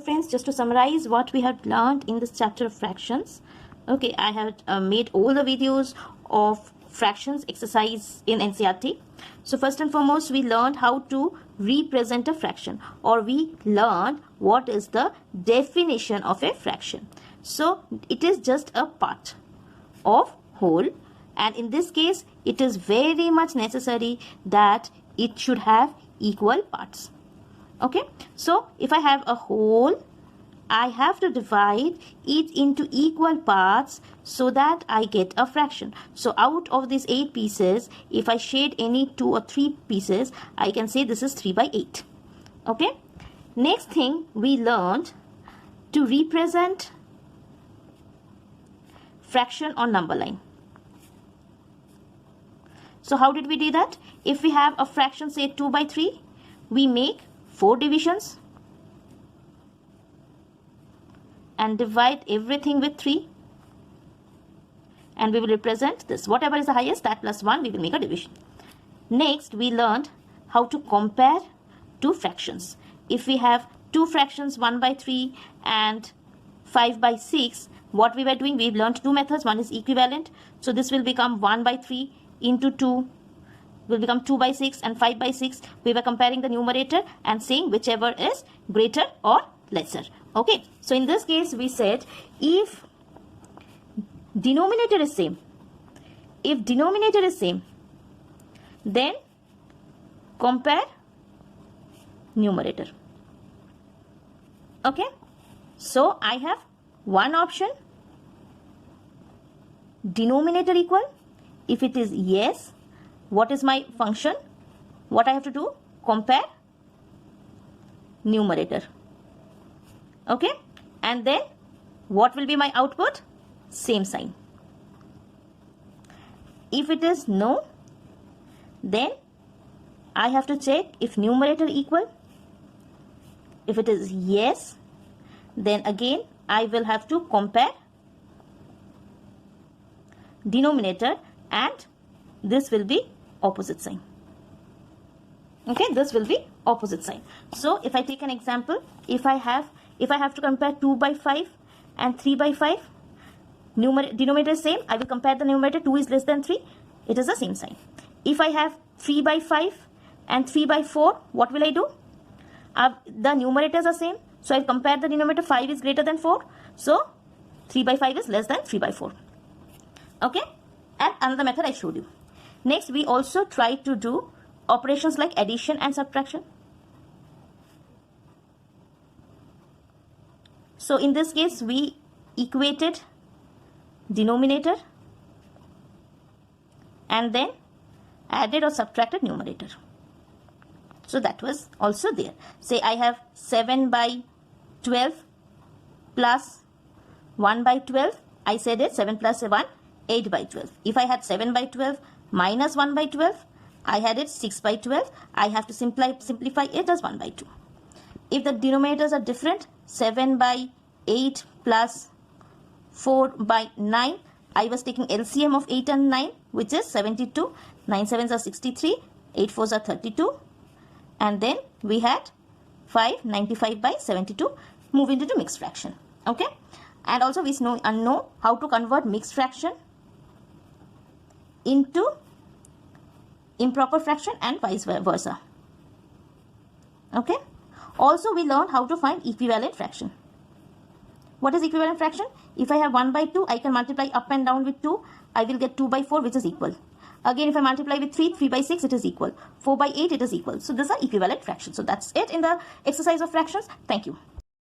friends, just to summarize what we have learned in this chapter of fractions. Okay, I have made all the videos of fractions exercise in NCERT. So first and foremost, we learned how to represent a fraction, or we learned what is the definition of a fraction. So it is just a part of whole, and in this case it is very much necessary that it should have equal parts. Okay, so if I have a whole, I have to divide it into equal parts so that I get a fraction. So out of these 8 pieces, if I shade any 2 or 3 pieces, I can say this is 3 by 8. Okay, next thing we learned to represent fraction on number line. So how did we do that? If we have a fraction, say 2 by 3, we make 4 divisions and divide everything with 3, and we will represent this. Whatever is the highest, that plus 1, we will make a division. Next, we learned how to compare two fractions. If we have two fractions, 1 by 3 and 5 by 6, what we were doing, we learned two methods. One is equivalent. So this will become 1 by 3 into 2 will become 2 by 6, and 5 by 6. We were comparing the numerator and saying whichever is greater or lesser. Okay, so in this case we said if denominator is same, then compare numerator. Okay, so I have one option, denominator equal. If it is yes, what is my function? What I have to do? Compare numerator. Okay, and then what will be my output? Same sign. If it is no, then I have to check if numerator equal. If it is yes, then again I will have to compare denominator, and this will be opposite sign. Okay, this will be opposite sign. So if I take an example, if I have to compare 2 by 5 and 3 by 5, denominator is same, I will compare the numerator. 2 is less than 3, it is the same sign. If I have 3 by 5 and 3 by 4, what will I do? The numerators are same, so I compare the denominator. 5 is greater than 4, so 3 by 5 is less than 3 by 4. Okay, and another method I showed you. Next, we also try to do operations like addition and subtraction. So in this case, we equated denominator and then added or subtracted numerator. So that was also there. Say I have 7 by 12 plus 1 by 12. I said it 7 plus 1, 8 by 12. If I had 7 by 12 minus 1 by 12, I had it 6 by 12. I have to simplify it as 1 by 2. If the denominators are different, 7 by 8 plus 4 by 9, I was taking LCM of 8 and 9, which is 72. 9 sevens are 63, 8 fours are 32, and then we had 5, 95 by 72, move into mixed fraction. Okay, and also we know how to convert mixed fraction into improper fraction and vice versa. Okay, also we learned how to find equivalent fraction. What is equivalent fraction? If I have 1 by 2, I can multiply up and down with 2. I will get 2 by 4, which is equal. Again, if I multiply with 3, 3 by 6, it is equal. 4 by 8, it is equal. So these are equivalent fractions. So that's it in the exercise of fractions. Thank you.